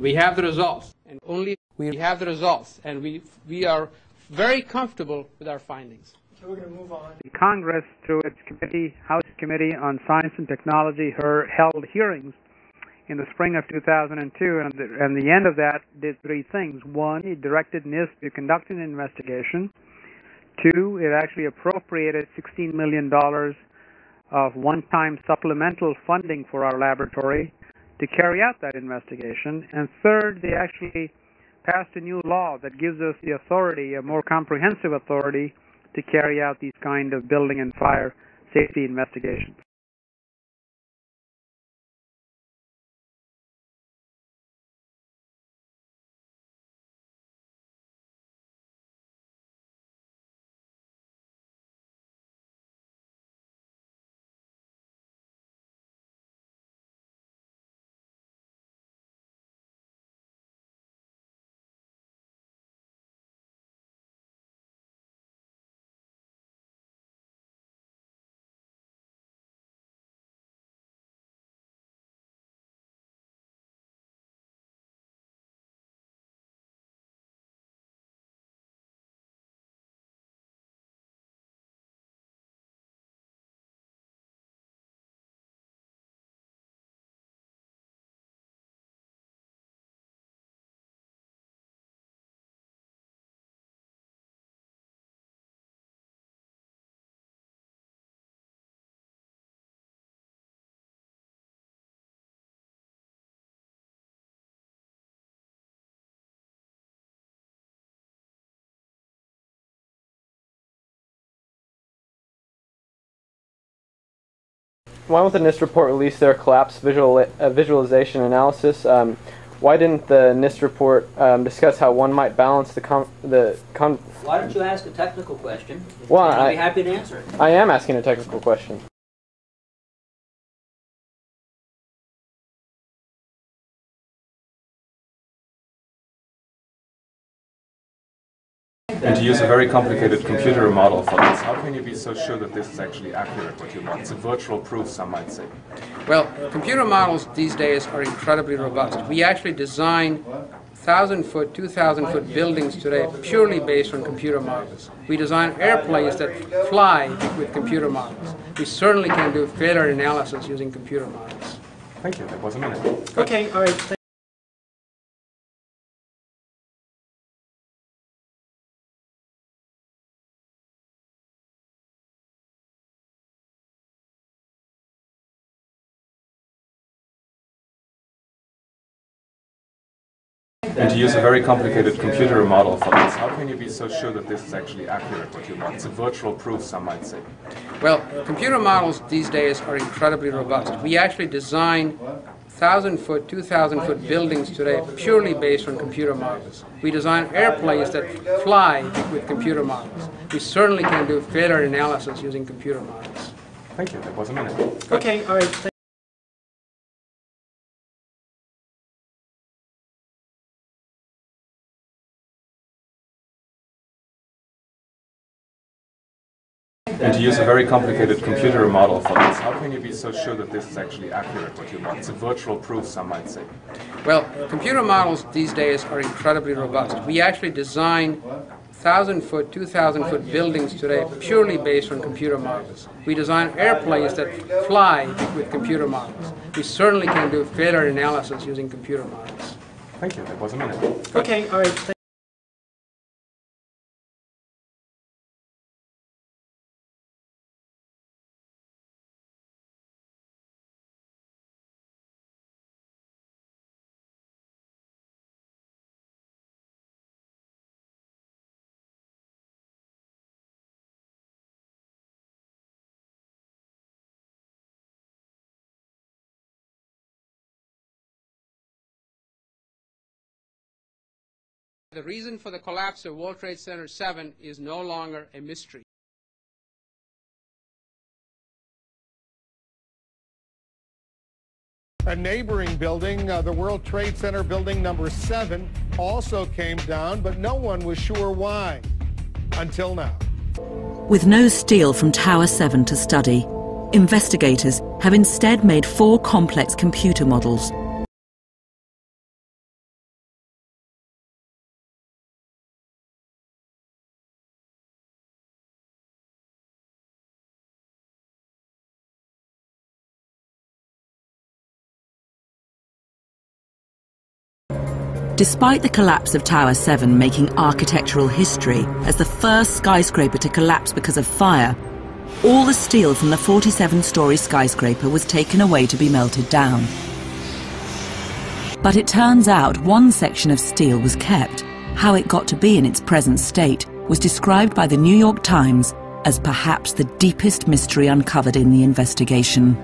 We have the results, and only we have the results, and we are very comfortable with our findings. So we're going to move on. Congress, through its committee, House Committee on Science and Technology, held hearings in the spring of 2002, and the end of that did three things. One, it directed NIST to conduct an investigation. Two, it actually appropriated $16 million of one-time supplemental funding for our laboratory to carry out that investigation. And third, they actually passed a new law that gives us the authority, a more comprehensive authority, to carry out these kind of building and fire safety investigations. Why won't the NIST report release their collapse visualization analysis? Why didn't the NIST report discuss how one might balance Why don't you ask a technical question? Well, and I'll be happy to answer it. I am asking a technical question. And to use a very complicated computer model for this, how can you be so sure that this is actually accurate, what you want? It's a virtual proof, some might say. Well, computer models these days are incredibly robust. We actually design 1,000-foot, 2,000-foot buildings today purely based on computer models. We design airplanes that fly with computer models. We certainly can do failure analysis using computer models. Thank you. That was a minute. Okay, all right. And to use a very complicated computer model for this, how can you be so sure that this is actually accurate, what you want? It's a virtual proof, some might say. Well, computer models these days are incredibly robust. We actually design 1,000-foot, 2,000-foot buildings today purely based on computer models. We design airplanes that fly with computer models. We certainly can do failure analysis using computer models. Thank you. That was a minute. Okay, all right. And to use a very complicated computer model for this, how can you be so sure that this is actually accurate, what you want? It's a virtual proof, some might say. Well, computer models these days are incredibly robust. We actually design 1,000-foot, 2,000-foot buildings today purely based on computer models. We design airplanes that fly with computer models. We certainly can do failure analysis using computer models. Thank you. That was a minute. Okay, all right. The reason for the collapse of World Trade Center 7 is no longer a mystery. A neighboring building, the World Trade Center building number 7, also came down, but no one was sure why, until now. With no steel from Tower 7 to study, investigators have instead made 4 complex computer models Despite the collapse of Tower 7 making architectural history as the first skyscraper to collapse because of fire, all the steel from the 47-story skyscraper was taken away to be melted down. But it turns out one section of steel was kept. How it got to be in its present state was described by the New York Times as perhaps the deepest mystery uncovered in the investigation.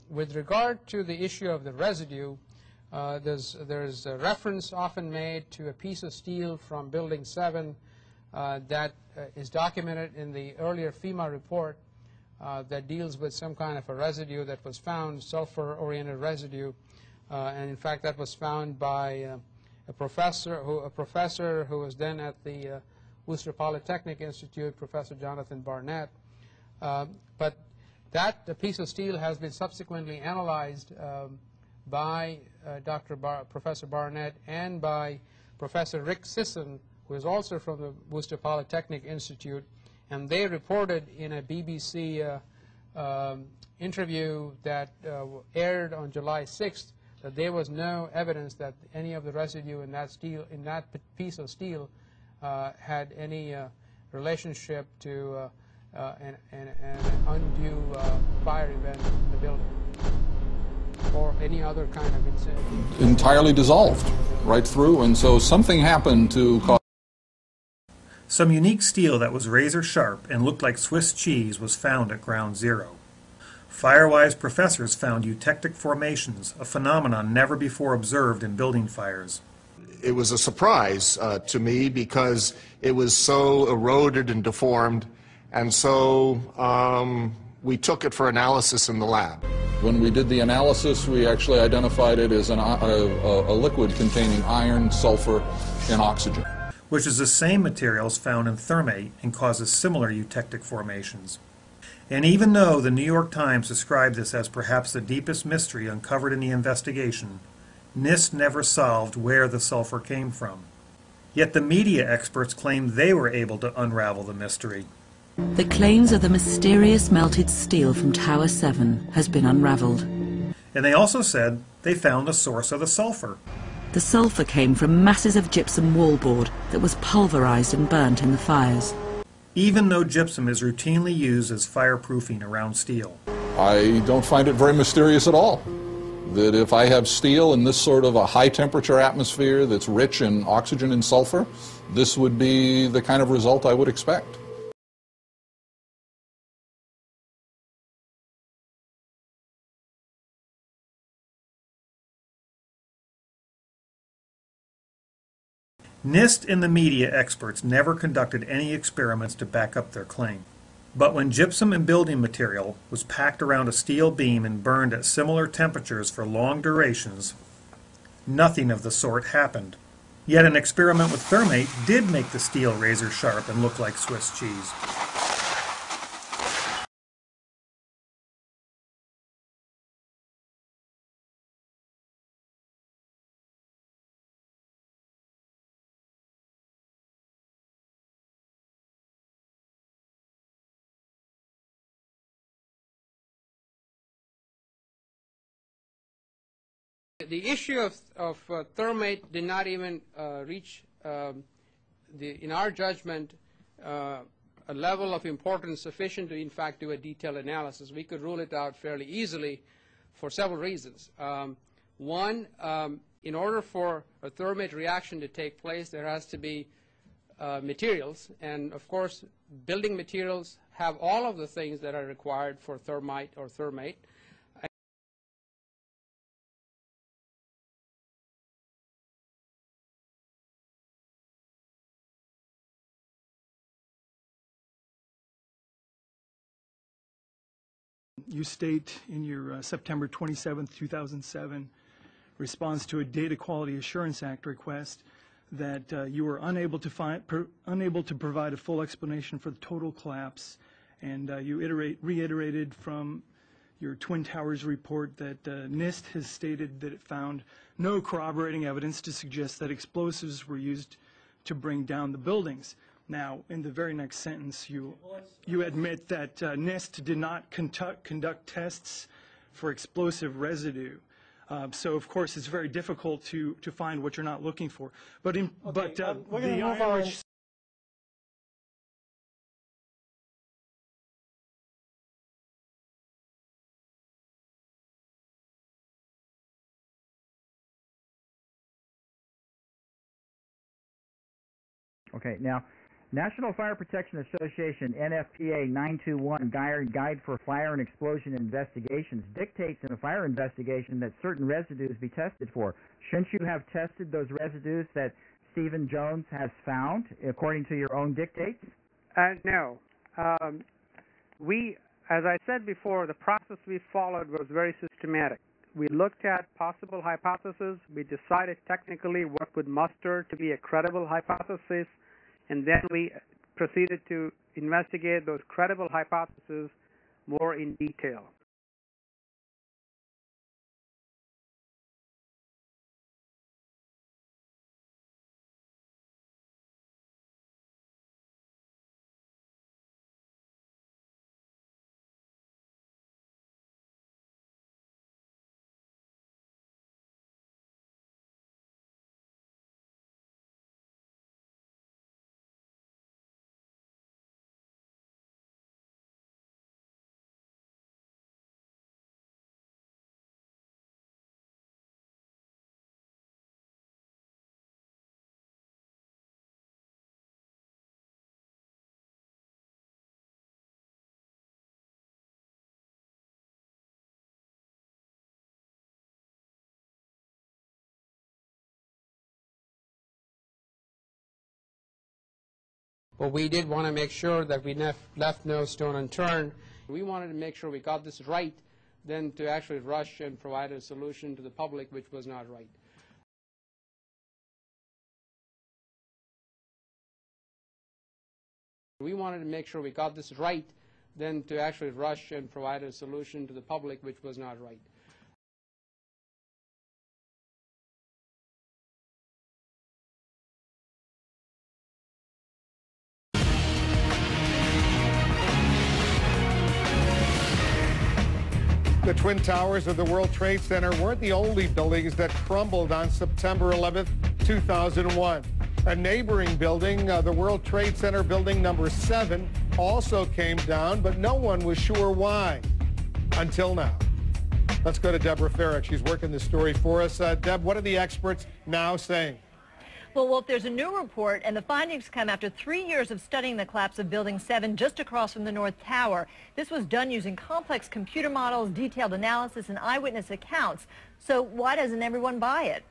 With regard to the issue of the residue, there's a reference often made to a piece of steel from Building 7 that is documented in the earlier FEMA report that deals with some kind of a residue that was found, sulfur-oriented residue, and in fact that was found by a professor who was then at the Worcester Polytechnic Institute, Professor Jonathan Barnett. But that piece of steel has been subsequently analyzed by Professor Barnett and by Professor Rick Sisson, who is also from the Worcester Polytechnic Institute, and they reported in a BBC interview that aired on July 6th that there was no evidence that any of the residue in that piece of steel had any relationship to an undue fire event in the building or any other kind of incident. Entirely dissolved right through, and so something happened to cause. Some unique steel that was razor sharp and looked like Swiss cheese was found at ground zero. Firewise professors found eutectic formations, a phenomenon never before observed in building fires. It was a surprise to me because it was so eroded and deformed, and so we took it for analysis in the lab. When we did the analysis, we actually identified it as a liquid containing iron, sulfur, and oxygen, which is the same materials found in thermate and causes similar eutectic formations. And even though the New York Times described this as perhaps the deepest mystery uncovered in the investigation, NIST never solved where the sulfur came from. Yet the media experts claimed they were able to unravel the mystery. The claims of the mysterious melted steel from Tower 7 has been unraveled. And they also said they found the source of the sulfur. The sulfur came from masses of gypsum wallboard that was pulverized and burnt in the fires. Even though gypsum is routinely used as fireproofing around steel. I don't find it very mysterious at all. That if I have steel in this sort of a high temperature atmosphere that's rich in oxygen and sulfur, this would be the kind of result I would expect. NIST and the media experts never conducted any experiments to back up their claim. But when gypsum and building material was packed around a steel beam and burned at similar temperatures for long durations, nothing of the sort happened. Yet an experiment with thermate did make the steel razor sharp and look like Swiss cheese. The issue of thermate did not even reach, in our judgment, a level of importance sufficient to, in fact, do a detailed analysis. We could rule it out fairly easily for several reasons. One, in order for a thermate reaction to take place, there has to be materials. And, of course, building materials have all of the things that are required for thermite or thermate. You state in your September 27, 2007 response to a Data Quality Assurance Act request that you were unable to provide a full explanation for the total collapse, and you reiterated from your Twin Towers report that NIST has stated that it found no corroborating evidence to suggest that explosives were used to bring down the buildings. Now, in the very next sentence, you admit that NIST did not conduct tests for explosive residue. So, of course, it's very difficult to find what you're not looking for. But we're going to move on. Okay, now, National Fire Protection Association, NFPA 921, Guide for Fire and Explosion Investigations, dictates in a fire investigation that certain residues be tested for. Shouldn't you have tested those residues that Stephen Jones has found, according to your own dictates? No. As I said before, the process we followed was very systematic. We looked at possible hypotheses. We decided technically what would muster to be a credible hypothesis, and then we proceeded to investigate those credible hypotheses more in detail. But we did want to make sure that we left no stone unturned. We wanted to make sure we got this right, than to actually rush and provide a solution to the public which was not right. We wanted to make sure we got this right, than to actually rush and provide a solution to the public which was not right. The Twin Towers of the World Trade Center weren't the only buildings that crumbled on September 11th, 2001. A neighboring building, the World Trade Center building number 7, also came down, but no one was sure why until now. Let's go to Deborah Farrick. She's working this story for us. Deb, what are the experts now saying? Well, Wolf, there's a new report, and the findings come after 3 years of studying the collapse of Building 7 just across from the North Tower. This was done using complex computer models, detailed analysis, and eyewitness accounts. So why doesn't everyone buy it?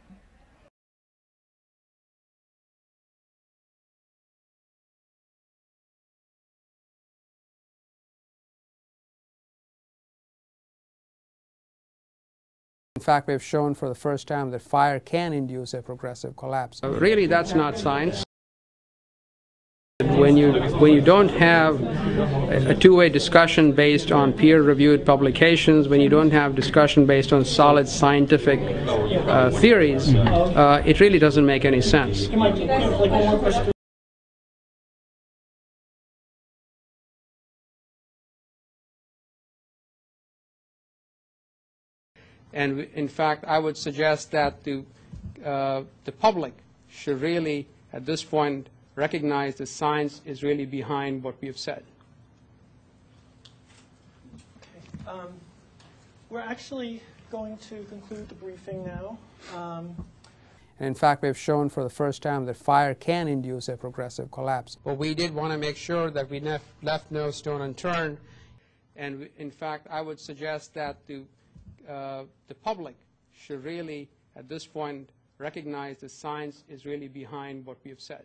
In fact, we've shown for the first time that fire can induce a progressive collapse. Really, that's not science. When you don't have a two-way discussion based on peer-reviewed publications, when you don't have discussion based on solid scientific theories, it really doesn't make any sense. And in fact, I would suggest that the public should really, at this point, recognize that science is really behind what we have said. Okay. We're actually going to conclude the briefing now. And in fact, we've shown for the first time that fire can induce a progressive collapse. But we did want to make sure that we left no stone unturned. And in fact, I would suggest that the public should really, at this point, recognize that science is really behind what we have said.